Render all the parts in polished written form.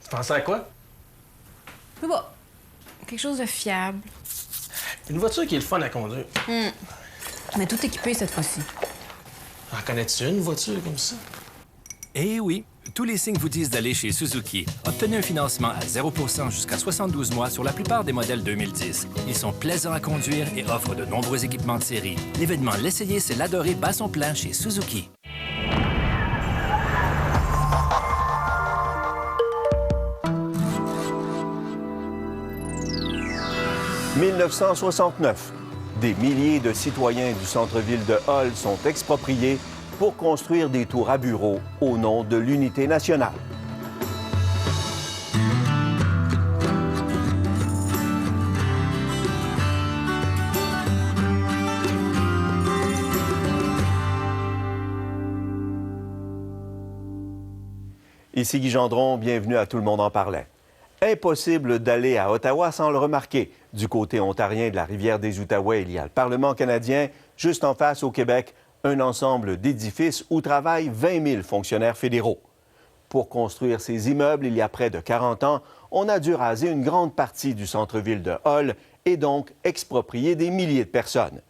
Tu pensais à quoi? Mais bon, quelque chose de fiable. Une voiture qui est le fun à conduire. Mais tout équipé cette fois-ci. En connais-tu une voiture comme ça? Eh oui, tous les signes vous disent d'aller chez Suzuki. Obtenez un financement à 0 % jusqu'à 72 mois sur la plupart des modèles 2010. Ils sont plaisants à conduire et offrent de nombreux équipements de série. L'événement L'essayer, c'est l'adorer bat son plein chez Suzuki. « 1969. Des milliers de citoyens du centre-ville de Hull sont expropriés pour construire des tours à bureaux au nom de l'unité nationale. Ici Guy Gendron, bienvenue à Tout le monde en parlait. Impossible d'aller à Ottawa sans le remarquer. Du côté ontarien de la rivière des Outaouais, il y a le Parlement canadien. Juste en face, au Québec, un ensemble d'édifices où travaillent 20 000 fonctionnaires fédéraux. Pour construire ces immeubles, il y a près de 40 ans, on a dû raser une grande partie du centre-ville de Hull et donc exproprier des milliers de personnes.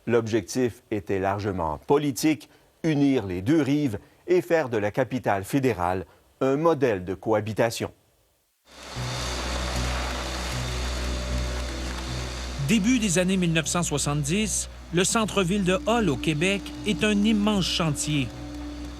L'objectif était largement politique, unir les deux rives et faire de la capitale fédérale un modèle de cohabitation. Début des années 1970, le centre-ville de Hull, au Québec, est un immense chantier.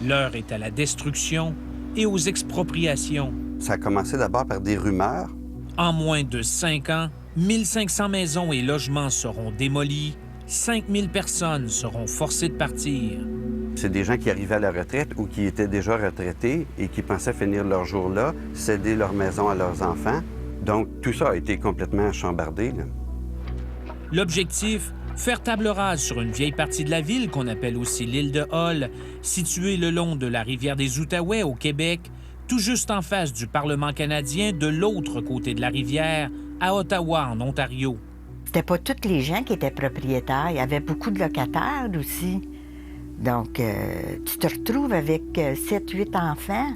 L'heure est à la destruction et aux expropriations. Ça a commencé d'abord par des rumeurs. En moins de 5 ans, 1500 maisons et logements seront démolis, 5000 personnes seront forcées de partir. C'est des gens qui arrivaient à la retraite ou qui étaient déjà retraités et qui pensaient finir leur jour là, céder leur maison à leurs enfants. Donc, tout ça a été complètement chambardé, là. L'objectif, faire table rase sur une vieille partie de la ville qu'on appelle aussi l'île de Hull, située le long de la rivière des Outaouais au Québec, tout juste en face du Parlement canadien de l'autre côté de la rivière, à Ottawa, en Ontario. C'était pas tous les gens qui étaient propriétaires. Il y avait beaucoup de locataires aussi. Donc, tu te retrouves avec 7-8 enfants,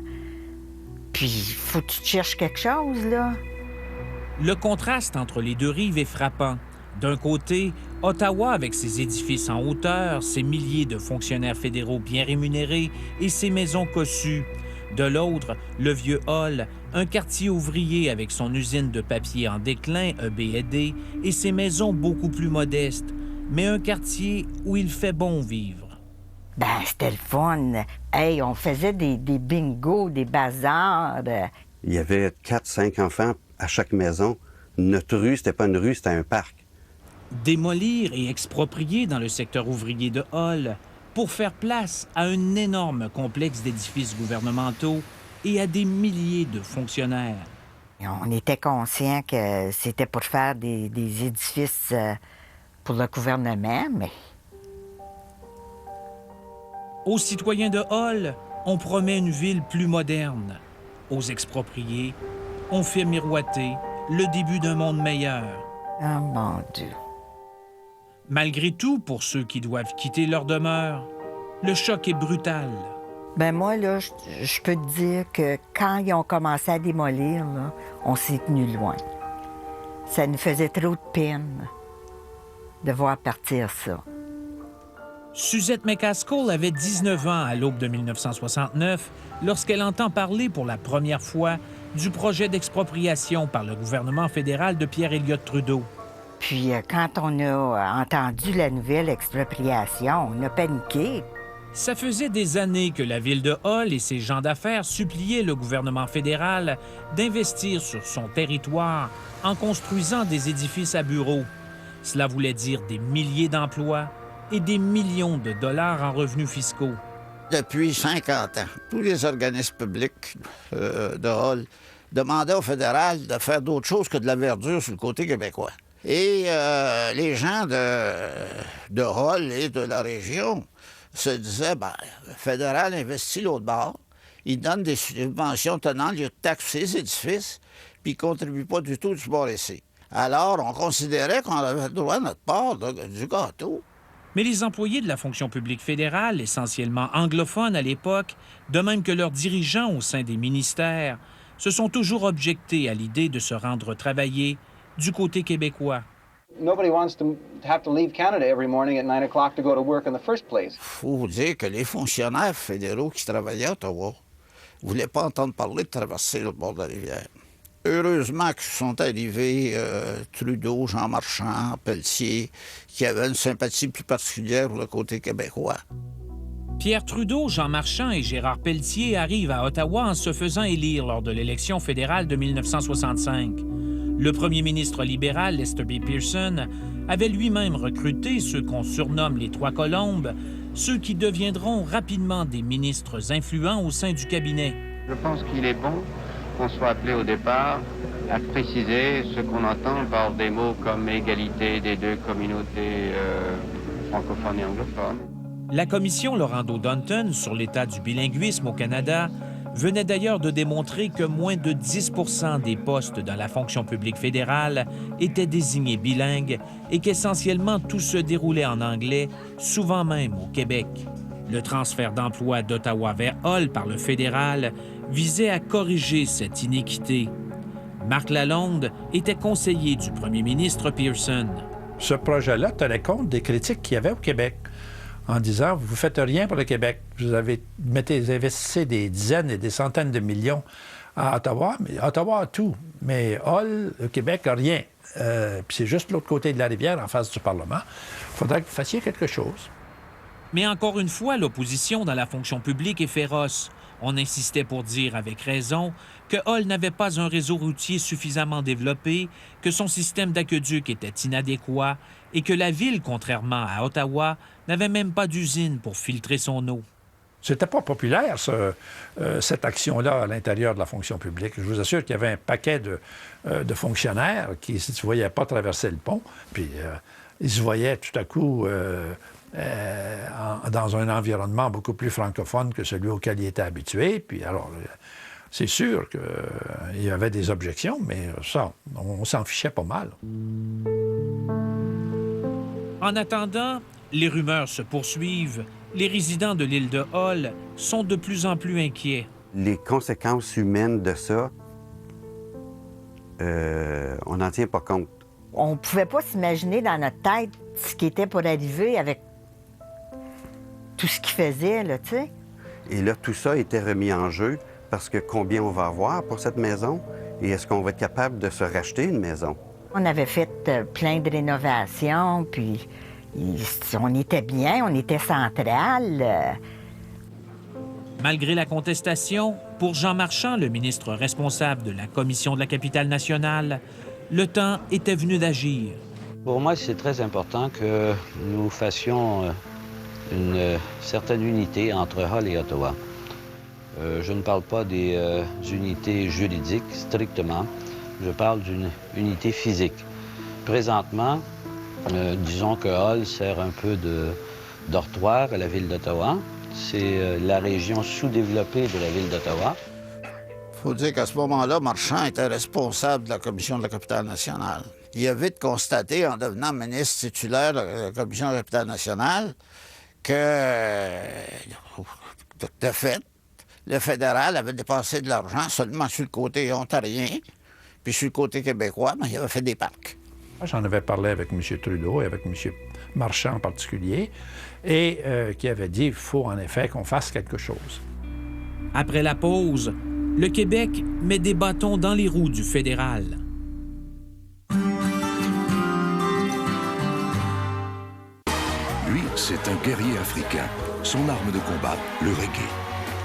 puis il faut que tu te cherches quelque chose, là. Le contraste entre les deux rives est frappant. D'un côté, Ottawa avec ses édifices en hauteur, ses milliers de fonctionnaires fédéraux bien rémunérés et ses maisons cossues. De l'autre, le vieux Hull, un quartier ouvrier avec son usine de papier en déclin, EBD, et ses maisons beaucoup plus modestes, mais un quartier où il fait bon vivre. Ben, c'était le fun. Hey, on faisait des bingos, des bazars. Il y avait 4-5 enfants à chaque maison. Notre rue, c'était pas une rue, c'était un parc. Démolir et exproprier dans le secteur ouvrier de Hull pour faire place à un énorme complexe d'édifices gouvernementaux et à des milliers de fonctionnaires. On était conscients que c'était pour faire des édifices pour le gouvernement, mais... Aux citoyens de Hull, on promet une ville plus moderne. Aux expropriés, on fait miroiter le début d'un monde meilleur. Oh mon Dieu. Malgré tout, pour ceux qui doivent quitter leur demeure, le choc est brutal. Ben moi, là, je peux te dire que quand ils ont commencé à démolir, là, on s'est tenu loin. Ça nous faisait trop de peine de voir partir ça. Suzette McCaskill avait 19 ans à l'aube de 1969 lorsqu'elle entend parler pour la première fois du projet d'expropriation par le gouvernement fédéral de Pierre Elliott Trudeau. Puis quand on a entendu la nouvelle expropriation, on a paniqué. Ça faisait des années que la ville de Hull et ses gens d'affaires suppliaient le gouvernement fédéral d'investir sur son territoire en construisant des édifices à bureaux. Cela voulait dire des milliers d'emplois et des millions de dollars en revenus fiscaux. Depuis 50 ans, tous les organismes publics de Hull demandaient au fédéral de faire d'autres choses que de la verdure sur le côté québécois. Et les gens de Hull et de la région se disaient, bien, le fédéral investit l'autre bord, il donne des subventions tenant lieu de taxes sur ces édifices, puis il ne contribue pas du tout du bord ici. Alors, on considérait qu'on avait le droit à notre part du gâteau. Mais les employés de la fonction publique fédérale, essentiellement anglophones à l'époque, de même que leurs dirigeants au sein des ministères, se sont toujours objectés à l'idée de se rendre travailler du côté québécois. Nobody wants to have to leave Canada every morning at 9 o'clock to go to work in the first place. Faut dire que les fonctionnaires fédéraux qui travaillaient à Ottawa ne voulaient pas entendre parler de traverser le bord de la rivière. Heureusement que sont arrivés Trudeau, Jean Marchand, Pelletier, qui avaient une sympathie plus particulière pour le côté québécois. Pierre Trudeau, Jean Marchand et Gérard Pelletier arrivent à Ottawa en se faisant élire lors de l'élection fédérale de 1965. Le premier ministre libéral, Lester B. Pearson, avait lui-même recruté ceux qu'on surnomme les Trois Colombes, ceux qui deviendront rapidement des ministres influents au sein du cabinet. Je pense qu'il est bon qu'on soit appelé au départ à préciser ce qu'on entend par des mots comme égalité des deux communautés francophones et anglophones. La commission Laurando-Dunton sur l'état du bilinguisme au Canada venait d'ailleurs de démontrer que moins de 10 % des postes dans la fonction publique fédérale étaient désignés bilingues et qu'essentiellement tout se déroulait en anglais, souvent même au Québec. Le transfert d'emploi d'Ottawa vers Hull par le fédéral visait à corriger cette iniquité. Marc Lalonde était conseiller du premier ministre Pearson. Ce projet-là tenait compte des critiques qu'il y avait au Québec, en disant « Vous ne faites rien pour le Québec. Vous investissez des dizaines et des centaines de millions à Ottawa, mais Ottawa a tout. Mais Hull, le Québec, n'a rien. Puis c'est juste l'autre côté de la rivière, en face du Parlement. Il faudrait que vous fassiez quelque chose. » Mais encore une fois, l'opposition dans la fonction publique est féroce. On insistait pour dire, avec raison, que Hull n'avait pas un réseau routier suffisamment développé, que son système d'aqueduc était inadéquat et que la ville, contrairement à Ottawa, n'avait même pas d'usine pour filtrer son eau. C'était pas populaire, cette action-là, à l'intérieur de la fonction publique. Je vous assure qu'il y avait un paquet de fonctionnaires qui ne se voyaient pas traverser le pont, puis ils se voyaient tout à coup dans un environnement beaucoup plus francophone que celui auquel ils étaient habitués. Puis alors, c'est sûr qu'il y avait des objections, mais ça, on s'en fichait pas mal. En attendant, les rumeurs se poursuivent. Les résidents de l'île de Hull sont de plus en plus inquiets. Les conséquences humaines de ça, on n'en tient pas compte. On ne pouvait pas s'imaginer dans notre tête ce qui était pour arriver avec tout ce qu'il faisait, là, tu sais. Et là, tout ça était remis en jeu parce que combien on va avoir pour cette maison et est-ce qu'on va être capable de se racheter une maison? On avait fait plein de rénovations, puis on était bien, on était central. Malgré la contestation, pour Jean Marchand, le ministre responsable de la Commission de la capitale nationale, le temps était venu d'agir. Pour moi, c'est très important que nous fassions une certaine unité entre Hull et Ottawa. Je ne parle pas des unités juridiques strictement, je parle d'une unité physique. Présentement, disons que Hull sert un peu de dortoir à la ville d'Ottawa. C'est la région sous-développée de la ville d'Ottawa. Il faut dire qu'à ce moment-là, Marchand était responsable de la Commission de la capitale nationale. Il a vite constaté, en devenant ministre titulaire de la Commission de la capitale nationale, que, de fait, le fédéral avait dépensé de l'argent seulement sur le côté ontarien, puis sur le côté québécois, mais il avait fait des parcs. J'en avais parlé avec M. Trudeau et avec M. Marchand en particulier, et qui avait dit qu'il faut en effet qu'on fasse quelque chose. Après la pause, le Québec met des bâtons dans les roues du fédéral. Lui, c'est un guerrier africain. Son arme de combat, le reggae.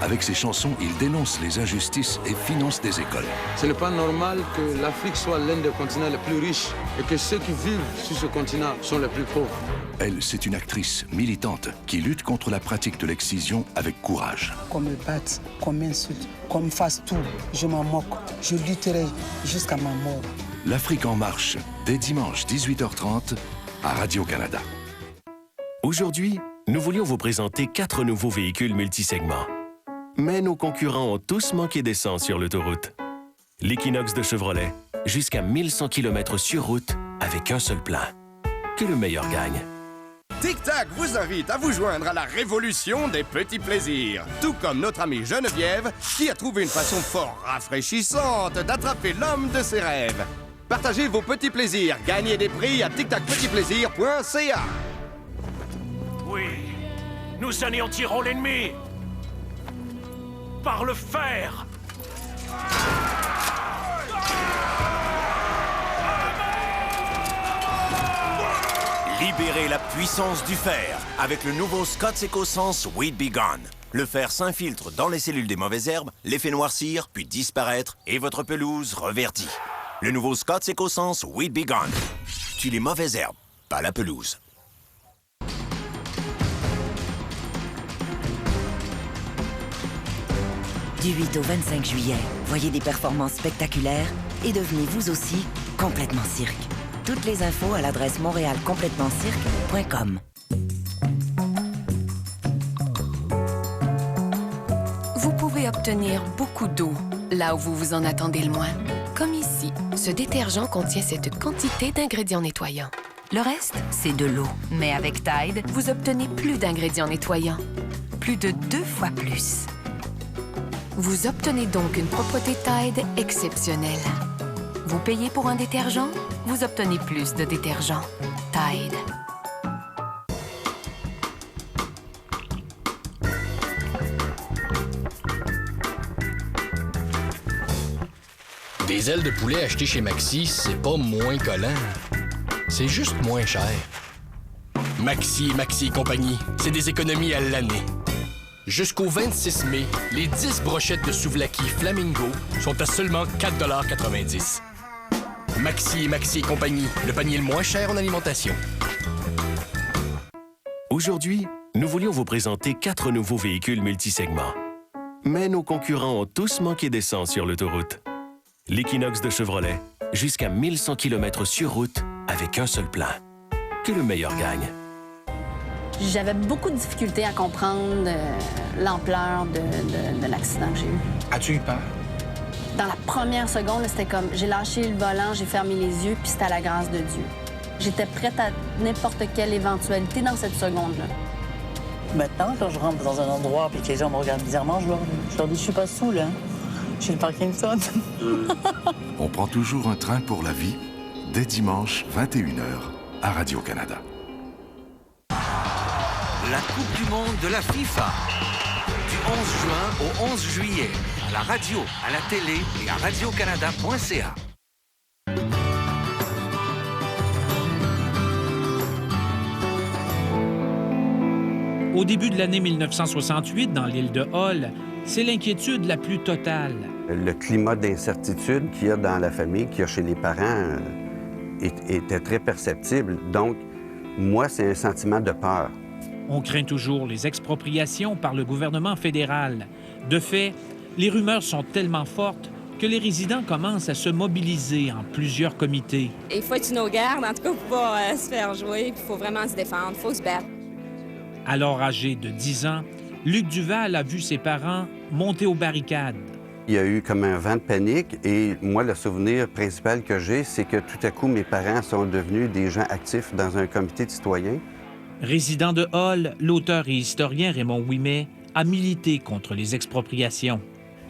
Avec ses chansons, il dénonce les injustices et finance des écoles. Ce n'est pas normal que l'Afrique soit l'un des continents les plus riches et que ceux qui vivent sur ce continent sont les plus pauvres. Elle, c'est une actrice militante qui lutte contre la pratique de l'excision avec courage. Qu'on me batte, qu'on m'insulte, qu'on me fasse tout, je m'en moque. Je lutterai jusqu'à ma mort. L'Afrique en marche, dès dimanche 18h30 à Radio-Canada. Aujourd'hui, nous voulions vous présenter 4 nouveaux véhicules multisegments. Mais nos concurrents ont tous manqué d'essence sur l'autoroute. L'Equinox de Chevrolet, jusqu'à 1100 km sur route avec un seul plein. Que le meilleur gagne. Tic Tac vous invite à vous joindre à la révolution des petits plaisirs. Tout comme notre amie Geneviève, qui a trouvé une façon fort rafraîchissante d'attraper l'homme de ses rêves. Partagez vos petits plaisirs, gagnez des prix à tictacpetitsplaisirs.ca. Oui, nous anéantirons l'ennemi par le fer. Libérez la puissance du fer avec le nouveau Scotts EcoSense Weed Be Gone. Le fer s'infiltre dans les cellules des mauvaises herbes, les fait noircir, puis disparaître, et votre pelouse reverdit. Le nouveau Scotts EcoSense Weed Be Gone. Tue les mauvaises herbes, pas la pelouse. Du 8 au 25 juillet, voyez des performances spectaculaires et devenez vous aussi complètement cirque. Toutes les infos à l'adresse montréalcompletementcirque.com. Vous pouvez obtenir beaucoup d'eau là où vous vous en attendez le moins. Comme ici, ce détergent contient cette quantité d'ingrédients nettoyants. Le reste, c'est de l'eau. Mais avec Tide, vous obtenez plus d'ingrédients nettoyants. Plus de 2 fois plus. Vous obtenez donc une propreté Tide exceptionnelle. Vous payez pour un détergent, vous obtenez plus de détergent. Tide. Des ailes de poulet achetées chez Maxi, c'est pas moins collant. C'est juste moins cher. Maxi et compagnie, c'est des économies à l'année. Jusqu'au 26 mai, les 10 brochettes de souvlaki Flamingo sont à seulement 4,90 $. Maxi et compagnie, le panier le moins cher en alimentation. Aujourd'hui, nous voulions vous présenter 4 nouveaux véhicules multisegments. Mais nos concurrents ont tous manqué d'essence sur l'autoroute. L'Equinox de Chevrolet, jusqu'à 1100 km sur route avec un seul plein. Que le meilleur gagne. J'avais beaucoup de difficultés à comprendre l'ampleur de l'accident que j'ai eu. As-tu eu peur? Dans la première seconde, c'était comme j'ai lâché le volant, j'ai fermé les yeux, puis c'était à la grâce de Dieu. J'étais prête à n'importe quelle éventualité dans cette seconde-là. Maintenant, quand je rentre dans un endroit et que les gens me regardent bizarrement, je leur dis je suis pas saoul, hein. Chez le Parkinson. On prend toujours un train pour la vie, dès dimanche 21h à Radio-Canada. La Coupe du monde de la FIFA. Du 11 juin au 11 juillet. À la radio, à la télé et à radiocanada.ca. Au début de l'année 1968, dans l'île de Hull, c'est l'inquiétude la plus totale. Le climat d'incertitude qu'il y a dans la famille, qu'il y a chez les parents, était très perceptible. Donc, moi, c'est un sentiment de peur. On craint toujours les expropriations par le gouvernement fédéral. De fait, les rumeurs sont tellement fortes que les résidents commencent à se mobiliser en plusieurs comités. Il faut être nos gardes, en tout cas, pour pas se faire jouer. Il faut vraiment se défendre, il faut se battre. Alors âgé de 10 ans, Luc Duval a vu ses parents monter aux barricades. Il y a eu comme un vent de panique et moi, le souvenir principal que j'ai, c'est que tout à coup, mes parents sont devenus des gens actifs dans un comité de citoyens. Résident de Hull, l'auteur et historien Raymond Ouimet a milité contre les expropriations.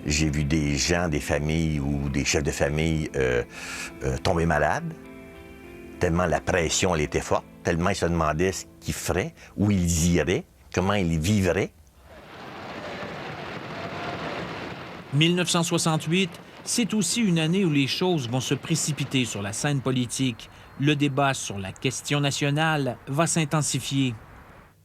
J'ai vu des gens, des familles ou des chefs de famille tomber malades, tellement la pression elle était forte, tellement ils se demandaient ce qu'ils feraient, où ils iraient, comment ils vivraient. 1968, c'est aussi une année où les choses vont se précipiter sur la scène politique. Le débat sur la question nationale va s'intensifier.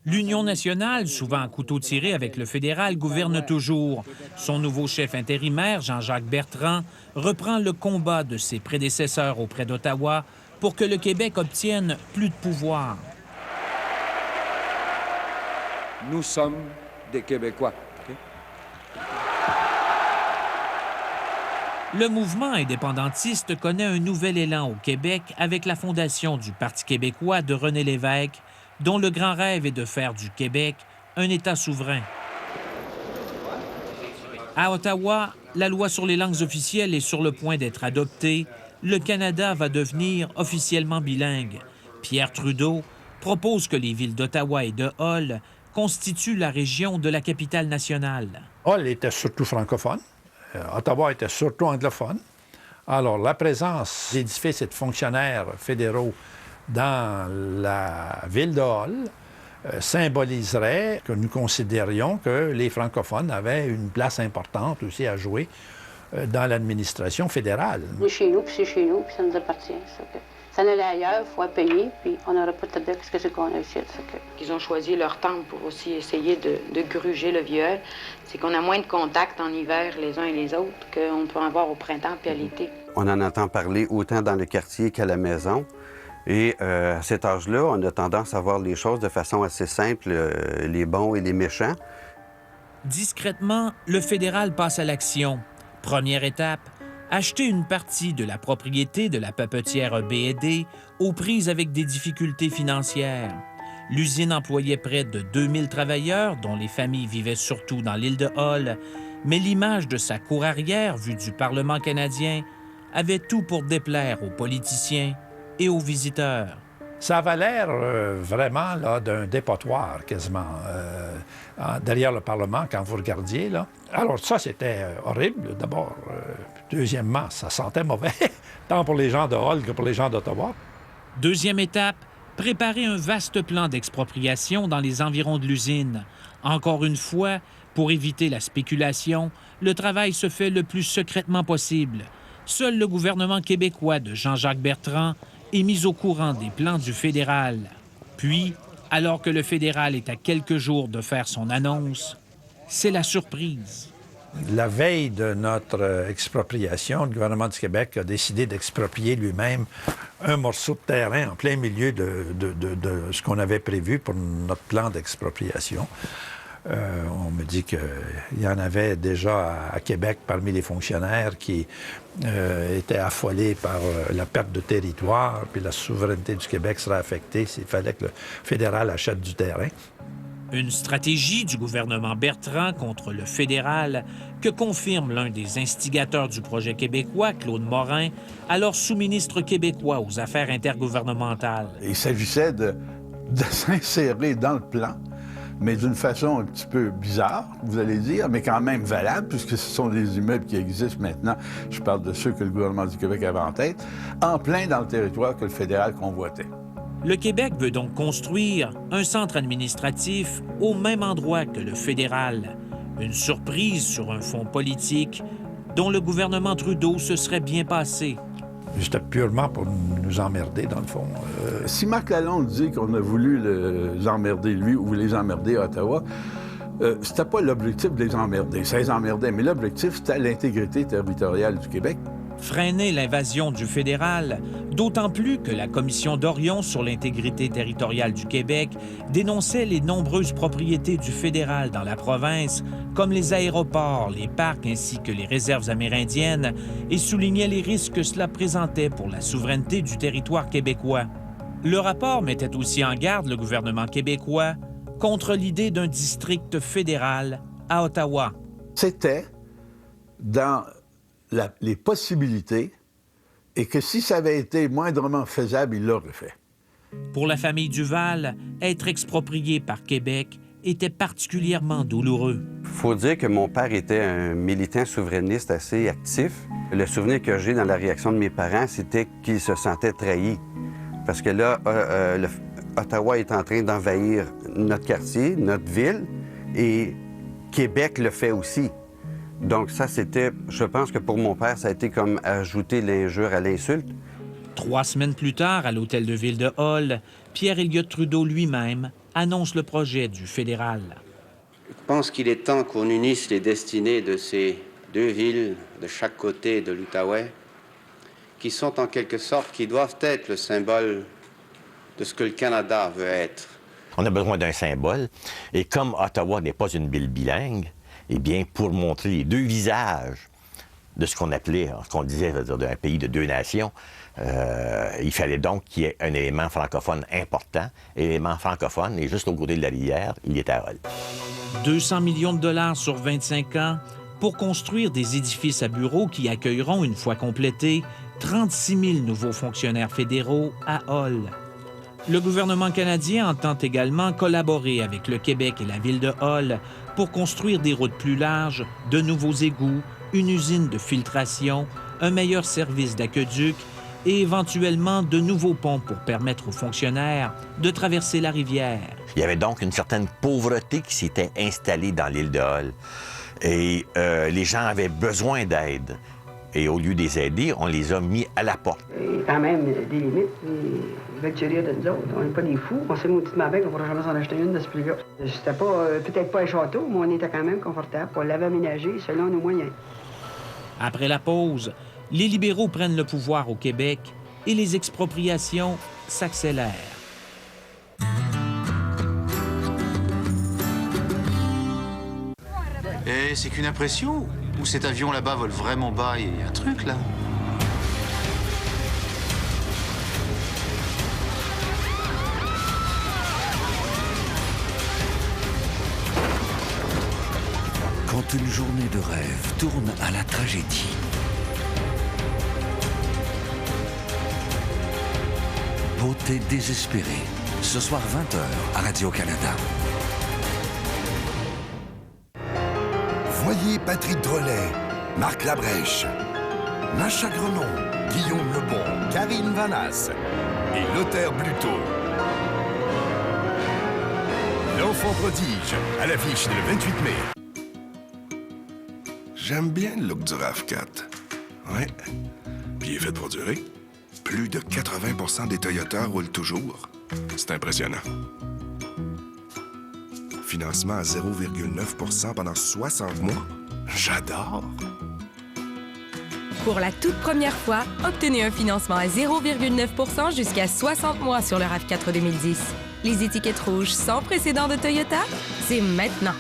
L'Union nationale, souvent à couteau tiré avec le fédéral, gouverne toujours. Son nouveau chef intérimaire, Jean-Jacques Bertrand, reprend le combat de ses prédécesseurs auprès d'Ottawa pour que le Québec obtienne plus de pouvoir. Nous sommes des Québécois. Le mouvement indépendantiste connaît un nouvel élan au Québec avec la fondation du Parti québécois de René Lévesque, dont le grand rêve est de faire du Québec un État souverain. À Ottawa, la loi sur les langues officielles est sur le point d'être adoptée. Le Canada va devenir officiellement bilingue. Pierre Trudeau propose que les villes d'Ottawa et de Hull constituent la région de la capitale nationale. Hull était surtout francophone. Ottawa était surtout anglophone. Alors, la présence d'édifices et de fonctionnaires fédéraux dans la ville de Hull symboliserait que nous considérions que les francophones avaient une place importante aussi à jouer dans l'administration fédérale. C'est chez nous, puis c'est chez nous, puis ça nous appartient. Ça en allait ailleurs, il faut payer, puis on n'aurait pas de dire qu'est-ce qu'on a ici. Ils ont choisi leur temps pour aussi essayer de gruger le viol. C'est qu'on a moins de contacts en hiver les uns et les autres qu'on peut en avoir au printemps puis à l'été. On en entend parler autant dans le quartier qu'à la maison. Et à cet âge-là, on a tendance à voir les choses de façon assez simple, les bons et les méchants. Discrètement, le fédéral passe à l'action. Première étape, acheter une partie de la propriété de la papetière B&D aux prises avec des difficultés financières. L'usine employait près de 2000 travailleurs, dont les familles vivaient surtout dans l'île de Hull, mais l'image de sa cour arrière, vue du Parlement canadien, avait tout pour déplaire aux politiciens et aux visiteurs. Ça avait l'air vraiment d'un dépotoir, quasiment, derrière le Parlement, quand vous regardiez. Là. Alors ça, c'était horrible, d'abord. Deuxièmement, ça sentait mauvais, tant pour les gens de Hull que pour les gens d'Ottawa. Deuxième étape, préparer un vaste plan d'expropriation dans les environs de l'usine. Encore une fois, pour éviter la spéculation, le travail se fait le plus secrètement possible. Seul le gouvernement québécois de Jean-Jacques Bertrand est mis au courant des plans du fédéral. Puis, alors que le fédéral est à quelques jours de faire son annonce, c'est la surprise. La veille de notre expropriation, le gouvernement du Québec a décidé d'exproprier lui-même un morceau de terrain en plein milieu de ce qu'on avait prévu pour notre plan d'expropriation. On me dit qu'il y en avait déjà à Québec parmi les fonctionnaires qui étaient affolés par la perte de territoire, puis la souveraineté du Québec serait affectée s'il fallait que le fédéral achète du terrain. Une stratégie du gouvernement Bertrand contre le fédéral que confirme l'un des instigateurs du projet québécois, Claude Morin, alors sous-ministre québécois aux Affaires intergouvernementales. Il s'agissait de s'insérer dans le plan, mais d'une façon un petit peu bizarre, vous allez dire, mais quand même valable, puisque ce sont des immeubles qui existent maintenant. Je parle de ceux que le gouvernement du Québec avait en tête, en plein dans le territoire que le fédéral convoitait. Le Québec veut donc construire un centre administratif au même endroit que le fédéral. Une surprise sur un fond politique dont le gouvernement Trudeau se serait bien passé. C'était purement pour nous emmerder, dans le fond. Si Marc Lalonde dit qu'on a voulu les emmerder, lui, ou les emmerder à Ottawa, c'était pas l'objectif de les emmerder. Ça les emmerdait, mais l'objectif, c'était l'intégrité territoriale du Québec. Freiner l'invasion du fédéral, d'autant plus que la Commission d'Orion sur l'intégrité territoriale du Québec dénonçait les nombreuses propriétés du fédéral dans la province, comme les aéroports, les parcs ainsi que les réserves amérindiennes, et soulignait les risques que cela présentait pour la souveraineté du territoire québécois. Le rapport mettait aussi en garde le gouvernement québécois contre l'idée d'un district fédéral à Ottawa. C'était dans les possibilités, et que si ça avait été moindrement faisable, il l'aurait fait. Pour la famille Duval, être exproprié par Québec était particulièrement douloureux. Il faut dire que mon père était un militant souverainiste assez actif. Le souvenir que j'ai dans la réaction de mes parents, c'était qu'ils se sentaient trahis. Parce que là, Ottawa est en train d'envahir notre quartier, notre ville, et Québec le fait aussi. Donc ça, c'était, je pense que pour mon père, ça a été comme ajouter l'injure à l'insulte. 3 semaines plus tard, à l'hôtel de ville de Hull, Pierre Elliott Trudeau lui-même annonce le projet du fédéral. Je pense qu'il est temps qu'on unisse les destinées de ces deux villes de chaque côté de l'Outaouais, qui sont en quelque sorte, qui doivent être le symbole de ce que le Canada veut être. On a besoin d'un symbole, et comme Ottawa n'est pas une ville bilingue, eh bien, pour montrer les deux visages de ce qu'on appelait, ce qu'on disait, c'est-à-dire d'un pays de deux nations, il fallait donc qu'il y ait un élément francophone important. Élément francophone, et juste au côté de la rivière, il est à Hull. 200 millions de dollars sur 25 ans pour construire des édifices à bureaux qui accueilleront, une fois complétés, 36 000 nouveaux fonctionnaires fédéraux à Hull. Le gouvernement canadien entend également collaborer avec le Québec et la ville de Hull pour construire des routes plus larges, de nouveaux égouts, une usine de filtration, un meilleur service d'aqueduc et éventuellement de nouveaux ponts pour permettre aux fonctionnaires de traverser la rivière. Il y avait donc une certaine pauvreté qui s'était installée dans l'île de Hull. Et les gens avaient besoin d'aide. Et au lieu de les aider, on les a mis à la porte. Il y a quand même des limites. Ils veulent tirer de nous autres. On n'est pas des fous. On sait mauditement bien qu'on ne pourra jamais s'en acheter une de ce prix-là. C'était pas, peut-être pas un château, mais on était quand même confortable. On l'avait aménagé selon nos moyens. Après la pause, les libéraux prennent le pouvoir au Québec et les expropriations s'accélèrent. Et c'est qu'une impression? Ou cet avion là-bas vole vraiment bas? Il y a un truc là. Quand une journée de rêve tourne à la tragédie. Beauté désespérée. Ce soir 20h à Radio-Canada. Voyez Patrick Drolet, Marc Labrèche, Macha Grenon, Guillaume Lebon, Karine Vanasse et Lothar Bluteau. L'enfant prodige, à l'affiche dès le 28 mai. J'aime bien le look du RAV4. Ouais. Puis il est fait pour durer. Plus de 80% des Toyota roulent toujours. C'est impressionnant. Financement à 0,9% pendant 60 mois. J'adore! Pour la toute première fois, obtenez un financement à 0,9% jusqu'à 60 mois sur le RAV4 2010. Les étiquettes rouges sans précédent de Toyota, c'est maintenant.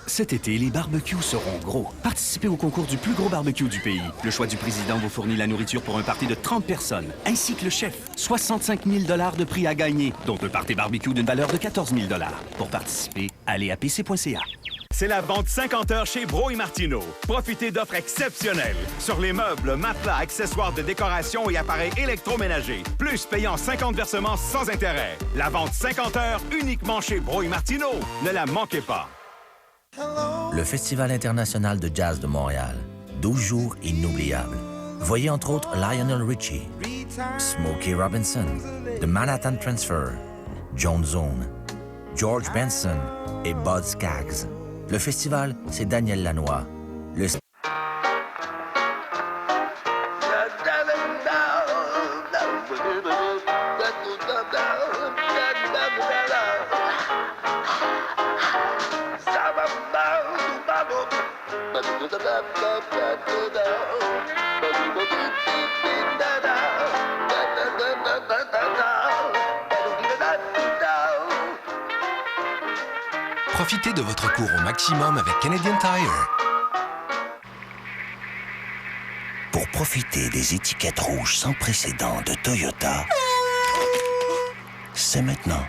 Cet été, les barbecues seront gros. Participez au concours du plus gros barbecue du pays. Le choix du président vous fournit la nourriture pour un party de 30 personnes, ainsi que le chef. 65 000 $ de prix à gagner, dont un party barbecue d'une valeur de 14 000 $. Pour participer, allez à pc.ca. C'est la vente 50 heures chez Bro & Martineau. Profitez d'offres exceptionnelles sur les meubles, matelas, accessoires de décoration et appareils électroménagers. Plus payant 50 versements sans intérêt. La vente 50 heures uniquement chez Bro & Martineau. Ne la manquez pas. Le Festival international de jazz de Montréal. 12 jours inoubliables. Voyez entre autres Lionel Richie, Smokey Robinson, The Manhattan Transfer, Joan Zone, George Benson et Bud Skaggs. Le festival, c'est Daniel Lanois. Le Profitez de votre cours au maximum avec Canadian Tire. Pour profiter des étiquettes rouges sans précédent de Toyota, c'est maintenant.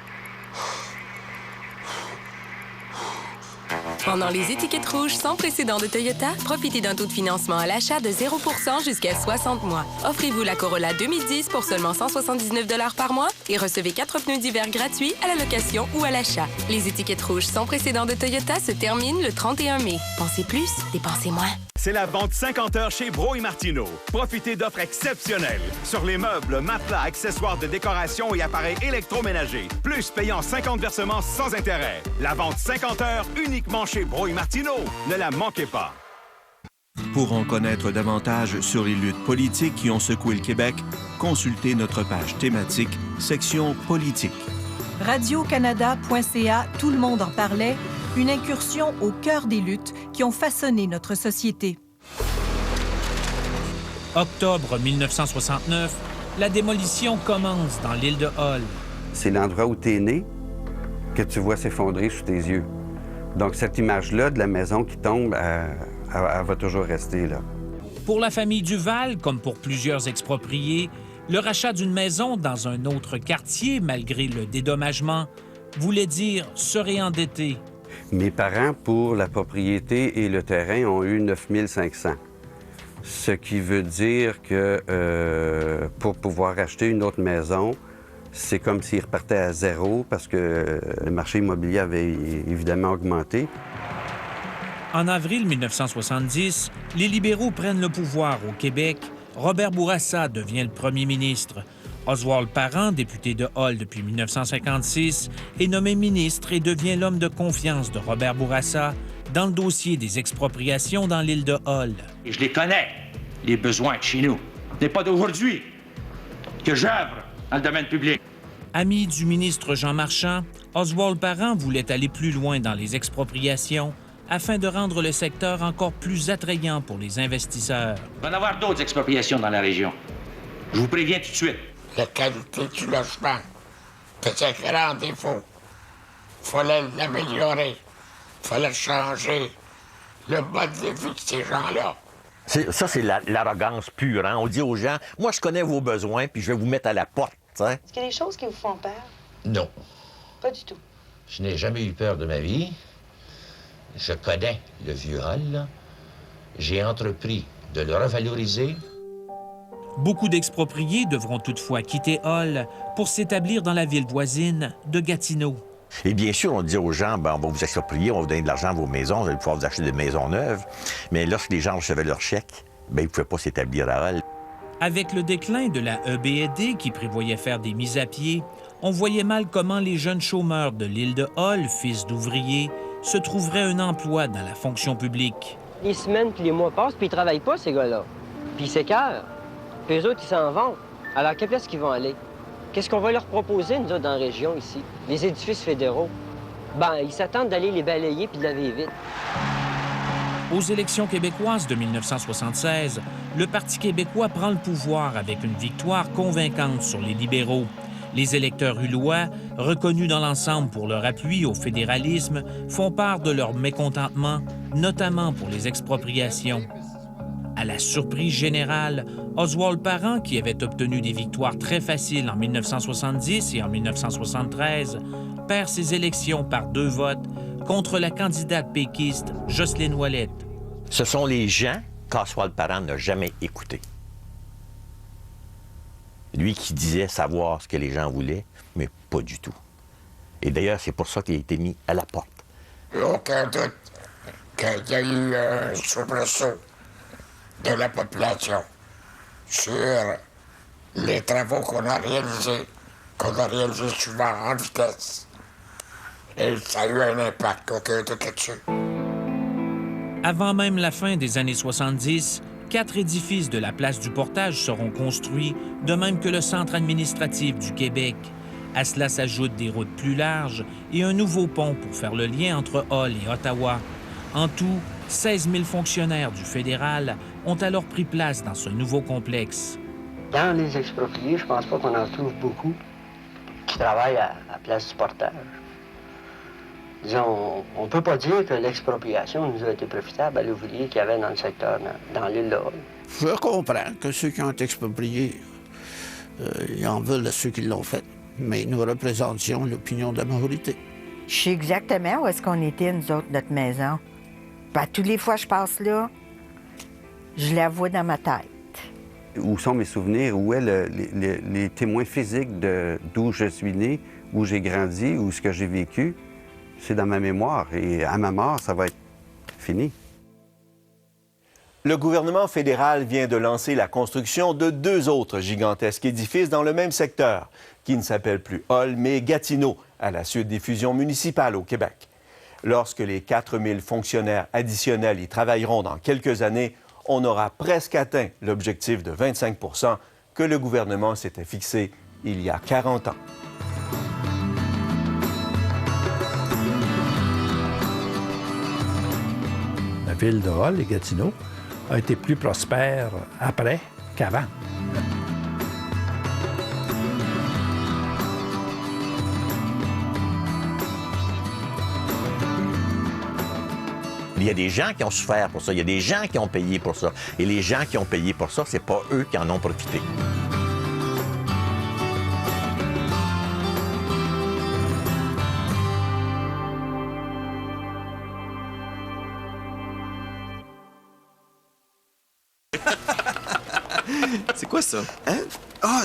Pendant les étiquettes rouges sans précédent de Toyota, profitez d'un taux de financement à l'achat de 0% jusqu'à 60 mois. Offrez-vous la Corolla 2010 pour seulement 179 $ par mois et recevez 4 pneus d'hiver gratuits à la location ou à l'achat. Les étiquettes rouges sans précédent de Toyota se terminent le 31 mai. Pensez plus, dépensez moins. C'est la vente 50 heures chez Bro & Martineau. Profitez d'offres exceptionnelles sur les meubles, matelas, accessoires de décoration et appareils électroménagers. Plus payant 50 versements sans intérêt. La vente 50 heures uniquement chez Bro & Martineau. Ne la manquez pas. Pour en connaître davantage sur les luttes politiques qui ont secoué le Québec, consultez notre page thématique, section politique. Radio-Canada.ca, tout le monde en parlait. Une incursion au cœur des luttes qui ont façonné notre société. Octobre 1969, la démolition commence dans l'île de Hull. C'est l'endroit où tu es né que tu vois s'effondrer sous tes yeux. Donc, cette image-là de la maison qui tombe, elle va toujours rester là. Pour la famille Duval, comme pour plusieurs expropriés, le rachat d'une maison dans un autre quartier, malgré le dédommagement, voulait dire se réendetter. Mes parents, pour la propriété et le terrain, ont eu 9 500. Ce qui veut dire que pour pouvoir acheter une autre maison, C'est comme s'ils repartaient à zéro parce que le marché immobilier avait évidemment augmenté. En avril 1970, les libéraux prennent le pouvoir au Québec. Robert Bourassa devient le premier ministre. Oswald Parent, député de Hull depuis 1956, est nommé ministre et devient l'homme de confiance de Robert Bourassa dans le dossier des expropriations dans l'île de Hull. Et je les connais, les besoins de chez nous. Ce n'est pas d'aujourd'hui que j'œuvre dans le domaine public. Ami du ministre Jean Marchand, Oswald Parent voulait aller plus loin dans les expropriations afin de rendre le secteur encore plus attrayant pour les investisseurs. Il va y en avoir d'autres expropriations dans la région. Je vous préviens tout de suite. La qualité du logement était un grand défaut. Il fallait l'améliorer. Il fallait changer le mode de vie de ces gens-là. Ça, c'est l'arrogance pure. Hein? On dit aux gens, moi, je connais vos besoins, puis je vais vous mettre à la porte. T'sais. Est-ce qu'il y a des choses qui vous font peur? Non. Pas du tout. Je n'ai jamais eu peur de ma vie. Je connais le vieux Hull. J'ai entrepris de le revaloriser. Beaucoup d'expropriés devront toutefois quitter Hull pour s'établir dans la ville voisine de Gatineau. Et bien sûr, on dit aux gens, ben, on va vous exproprier, on va vous donner de l'argent à vos maisons, vous allez pouvoir vous acheter des maisons neuves. Mais lorsque les gens recevaient leur chèque, ben, ils ne pouvaient pas s'établir à Hull. Avec le déclin de la EBED qui prévoyait faire des mises à pied, on voyait mal comment les jeunes chômeurs de l'île de Hull, fils d'ouvriers, se trouveraient un emploi dans la fonction publique. Les semaines puis les mois passent, puis ils travaillent pas, ces gars-là. Puis ils s'écœurent. Puis eux autres, ils s'en vont. Alors, à quelle place qu'ils vont aller? Qu'est-ce qu'on va leur proposer, nous autres, dans la région, ici? Les édifices fédéraux. Ben, ils s'attendent d'aller les balayer puis de laver vite. Aux élections québécoises de 1976, le Parti québécois prend le pouvoir avec une victoire convaincante sur les libéraux. Les électeurs ullois, reconnus dans l'ensemble pour leur appui au fédéralisme, font part de leur mécontentement, notamment pour les expropriations. À la surprise générale, Oswald Parent, qui avait obtenu des victoires très faciles en 1970 et en 1973, perd ses élections par 2 votes contre la candidate péquiste Jocelyne Ouellette. Ce sont les gens qu'Oswald Parent n'a jamais écoutés. Lui qui disait savoir ce que les gens voulaient, mais pas du tout. Et d'ailleurs, c'est pour ça qu'il a été mis à la porte. Aucun doute qu'il y a eu un soubresaut de la population sur les travaux qu'on a réalisés souvent en vitesse. Et ça a eu un impact, aucun doute là-dessus. Avant même la fin des années 70, 4 édifices de la place du Portage seront construits, de même que le centre administratif du Québec. À cela s'ajoutent des routes plus larges et un nouveau pont pour faire le lien entre Hull et Ottawa. En tout, 16 000 fonctionnaires du fédéral ont alors pris place dans ce nouveau complexe. Dans les expropriés, je pense pas qu'on en trouve beaucoup qui travaillent à la place du Portage. Disons, on ne peut pas dire que l'expropriation nous a été profitable à l'ouvrier qu'il y avait dans le secteur, dans l'île de Hull. Je comprends que ceux qui ont été expropriés, ils en veulent à ceux qui l'ont fait, mais nous représentions l'opinion de la majorité. Je sais exactement où est-ce qu'on était, nous autres, notre maison. Pas toutes les fois que je passe là, je la vois dans ma tête. Où sont mes souvenirs? Où est les témoins physiques d'où je suis né, où j'ai grandi, où ce que j'ai vécu? C'est dans ma mémoire. Et à ma mort, ça va être fini. Le gouvernement fédéral vient de lancer la construction de 2 autres gigantesques édifices dans le même secteur, qui ne s'appellent plus Hull, mais Gatineau, à la suite des fusions municipales au Québec. Lorsque les 4 000 fonctionnaires additionnels y travailleront dans quelques années, on aura presque atteint l'objectif de 25 % que le gouvernement s'était fixé il y a 40 ans. La ville de Hull et Gatineau a été plus prospère après qu'avant. Il y a des gens qui ont souffert pour ça, il y a des gens qui ont payé pour ça. Et les gens qui ont payé pour ça, c'est pas eux qui en ont profité. C'est quoi ça? Hein? Ah!